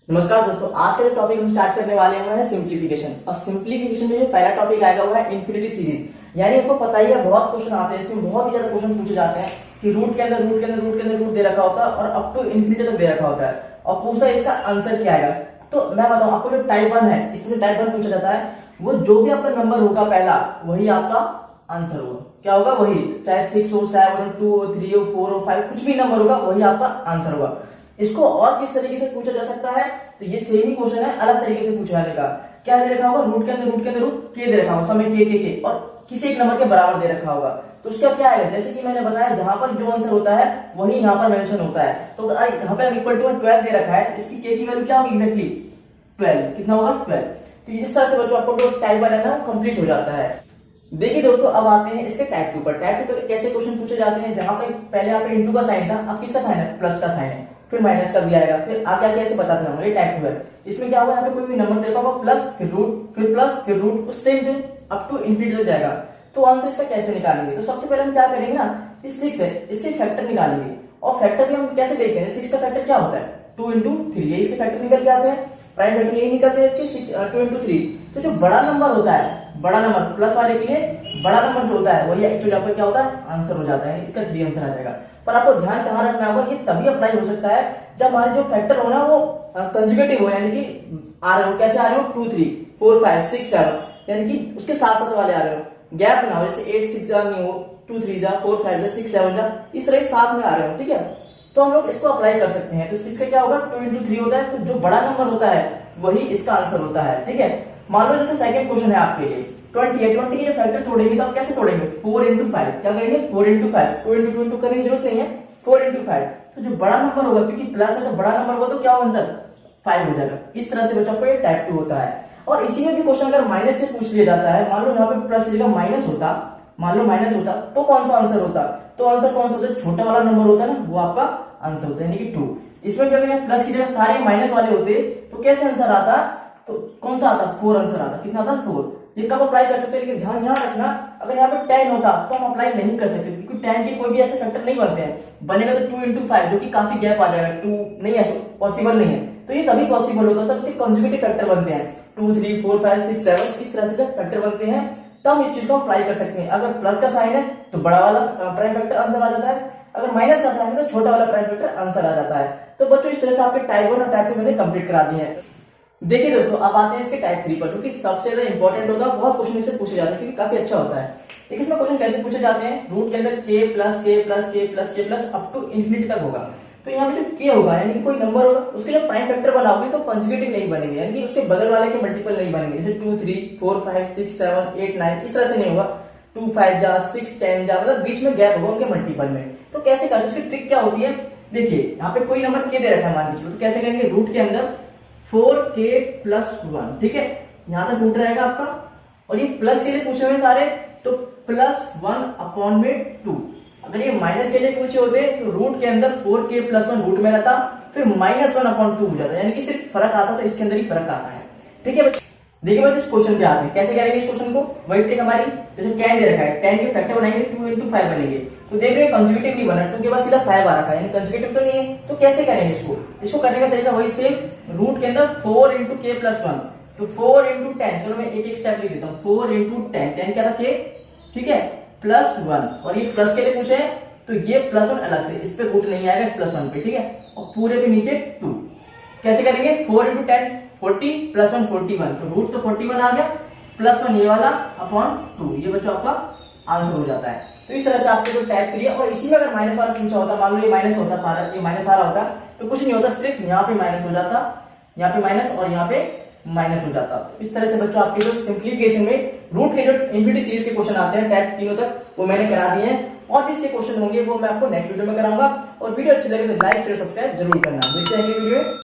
नमस्कार दोस्तों, आज का जो टॉपिक हम स्टार्ट करने वाले हैं सिंप्लीफिकेशन। और सिंप्लीफिकेशन में जो पहला टॉपिक आएगा वो है इन्फिनिटी सीरीज। यानी आपको पता ही है, बहुत क्वेश्चन आते हैं इसमें, बहुत ही ज्यादा क्वेश्चन पूछे जाते हैं कि रूट के अंदर रूट के अंदर रूट के अंदर रूट दे रखा होता है और अप टू इन्फिनिटी तक दे रखा होता है और पूछता है इसका आंसर क्या आएगा। तो मैं बताऊं आपको, जो टाइप 1 है इसमें टाइप 1 पूछा जाता है, वो जो भी आपका नंबर होगा पहला वही आपका आंसर होगा। क्या होगा? वही, चाहे 6 हो, 7 हो, 2 हो, 3 हो, 4 हो, 5, कुछ भी नंबर होगा वही आपका आंसर होगा। इसको और किस तरीके से पूछा जा सकता है? तो ये सेम ही क्वेश्चन है, अलग तरीके से पूछा जाने का। क्या दे रखा होगा? रूट के अंदर रूट के दे रखा होगा, समय के और किसी एक नंबर के बराबर दे रखा होगा। तो उसका क्या है? जैसे कि मैंने बताया, जहां पर जो आंसर होता है वही यहाँ पर मेंशन होता है। तो यहाँ पे इक्वल टू 12 दे रखा है, इसकी के की वैल्यू क्या होगी? एग्जैक्टली 12। कितना होगा? 12। तो इस तरह से बच्चों आपको जो टाइप 1 है ना कंप्लीट हो जाता है। देखिए दोस्तों, अब आते हैं इसके टाइप 2 पर। टाइप 2 पर कैसे क्वेश्चन पूछे जाते हैं? जहां पे पहले यहाँ पे इंटू का साइन था, अब किसका साइन है? प्लस का साइन है, फिर माइनस का भी आएगा, फिर आगे आके ऐसे बताते हैं। ये टाइप 2 है। इसमें क्या होगा? यहाँ पे कोई भी नंबर देखा होगा, प्लस फिर रूट फिर प्लस फिर रूट, उस सेम से अप टू इन्फिनिटी तक जाएगा। तो आंसर इसका कैसे निकालेंगे? तो सबसे पहले हम क्या करेंगे ना, ये 6 है, इसके फैक्टर निकालेंगे। और फैक्टर भी हम कैसे देखते हैं? 6 का फैक्टर क्या होता है? 2 इंटू 3। ये इसके फैक्टर निकल के आते हैं, प्राइम फैक्टर यही निकलते हैं इसके, 2 इंटू 3। तो जो बड़ा नंबर होता है, बड़ा नंबर प्लस वाले के लिए बड़ा नंबर जो होता है वही एक्चुअली आपका क्या होता है? आंसर हो जाता है। इसका 3 आंसर आ जाएगा। पर आपको ध्यान कहाँ रखना होगा, ये तभी अप्लाई हो सकता है जब हमारे जो फैक्टर हो ना वो कंजुगेटिव हो, यानी कि आ रहे हो। कैसे आ रहे हो? 2 3 4 5 6 7, यानी कि उसके साथ साथ वाले आ रहे हो, गैप ना हो। जैसे 8 6 जा नहीं हो, 2 3 जा, 4 5 जा, 6 7 जा, इस तरह साथ में आ रहे हो। ठीक है, तो हम लोग इसको अप्लाई कर सकते हैं। तो 6 का क्या होगा? 2 इंटू 3 होता है, तो जो बड़ा नंबर होता है वही इसका आंसर होता है। ठीक है, मान लो जैसे सेकंड क्वेश्चन है आपके लिए 20 है, 20 के फैक्टर तोड़ेंगे तो आप कैसे तोड़ेंगे? 4 इंटू 5। क्या करेंगे? 4 इंटू 5। 2 इंटू 2 इंटू करने की जरूरत नहीं है, 4 इंटू 5। तो जो बड़ा नंबर होगा, क्योंकि प्लस है तो बड़ा नंबर होगा, तो क्या आंसर? 5 हो जाएगा। इस तरह से बच्चों को ये टाइप 2 होता है। और इसी में भी क्वेश्चन अगर माइनस से पूछ लिया जाता है, मान लो यहाँ पे प्लस की जगह माइनस होता, मान लो माइनस होता, तो कौन सा आंसर होता? तो आंसर कौन सा होता है? छोटा वाला नंबर होता है ना, वो आपका आंसर होता है, यानी कि 2। इसमें भी अगर प्लस की जगह सारे माइनस वाले होते तो कैसे आंसर आता? तो कौन सा आता? 4 आंसर आता। कितना आता? 4। ये कब अप्लाई कर सकते हैं? लेकिन ध्यान यहाँ रखना, अगर यहाँ पे 10 होता तो हम अप्लाई नहीं कर सकते, क्योंकि 10 के कोई भी ऐसे फैक्टर नहीं बनते हैं। बनेगा तो 2 इंटू 5, जो कि काफी गैप आ जाएगा, 2 नहीं है, पॉसिबल नहीं है। तो ये तभी पॉसिबल होता है, सबके कंजुगेटिव फैक्टर बनते हैं, 2 3 4 5 6 7, इस तरह से जब फैक्टर बनते हैं तब इस चीज को अप्लाई कर सकते हैं। अगर प्लस का साइन है तो बड़ा वाला प्राइम फैक्टर आंसर आ जाता है, अगर माइनस का साइन है तो छोटा वाला प्राइम फैक्टर आंसर आ जाता है। तो बच्चों, इस तरह से आपके टाइप 1 और टाइप 2 मैंने कंप्लीट करा दिए हैं। देखिए दोस्तों, अब आते हैं इसके टाइप 3 पर, जो कि सबसे ज्यादा इंपॉर्टेंट होता है। बहुत क्वेश्चन इससे पूछे जाते हैं क्योंकि काफी अच्छा होता है। देखिए इसमें क्वेश्चन कैसे पूछे जाते हैं? रूट के अंदर के प्लस के प्लस के प्लस के प्लस अप टू इन्फिनिटी तक होगा। तो यहाँ पे जो के होगा, यानी कि कोई नंबर होगा, उसके जब प्राइम फैक्टर बनाओगे तो कंजुगेटिव नहीं बनेंगे, यानी कि उसके बगल वाले के मल्टीपल नहीं बनेंगे। जैसे 2 3 4 5 6 7 8 9, इस तरह से नहीं होगा। 2 5 जा, 6 10 जा, मतलब बीच में गैप होगा उनके मल्टीपल में। तो कैसे करते? उसकी ट्रिक क्या होती है? देखिए यहाँ पे कोई नंबर के दे रखा है मान लीजिए, तो कैसे करेंगे? रूट के अंदर 4k प्लस 1, ठीक है, यहां तक रूट रहेगा आपका। और ये प्लस के लिए पूछे हुए सारे, तो प्लस 1 अपॉन में 2। अगर ये माइनस के लिए पूछे होते तो रूट के अंदर 4k प्लस 1 रूट में रहता, फिर माइनस 1 अपॉन 2 हो जाता, यानी कि सिर्फ फर्क आता, तो इसके अंदर ही फर्क आता है। ठीक है बच्चे, देखिए बच्चे इस क्वेश्चन पे आते हैं, कैसे करेंगे इस क्वेश्चन को? वही ट्रिक हमारी, जैसे 10 दे रखा है, 10 के फैक्टर बनाएंगे, 2 इंटू 5 बनेंगे। तो देख रहे हैं कंजुगेटिव नहीं बना, 2 के बाद सीधा 5 आ रखा है, यानी कंजुगेटिव तो नहीं है। तो कैसे करेंगे इसको? इसको करने का तरीका वही सेम, रूट के अंदर 4 इंटू के प्लस 1, तो 4 इंटू 10, चलो मैं एक एक स्टेप लिख देता हूँ। 4 इंटू 10, 10 क्या था? के, ठीक है, प्लस 1, और ये प्लस के लिए पूछे हैं तो ये प्लस 1 अलग से, इस पे रूट नहीं आएगा इस प्लस 1 पे, ठीक है, और पूरे पे नीचे 2। कैसे करेंगे? 4 इंटू 10 40 प्लस 1 41, तो रूट तो 41 आ गया, प्लस 1 ये वाला अपॉन 2, ये बच्चों आपका आंसर हो जाता है। तो इस तरह से आपके जो टाइप 3 है, और इसी में अगर माइनस वाला पूछा होता, मान लो ये माइनस होता, सारा ये माइनस आ रहा होता, तो कुछ नहीं होता, सिर्फ यहाँ पे माइनस हो जाता, यहाँ पे माइनस और यहाँ पे माइनस हो जाता। तो इस तरह से बच्चों आपके जो सिंप्लीफिकेशन में रूट के जो इन्फिनिटी सीरीज के क्वेश्चन आते हैं टाइप 3 तक, वो मैंने करा दिए हैं। और भी इसके क्वेश्चन होंगे वो मैं आपको नेक्स्ट वीडियो में कराऊंगा। और वीडियो अच्छी लगे तो लाइक शेयर सब्सक्राइब जरूर करना। मिलते हैं अगली वीडियो में।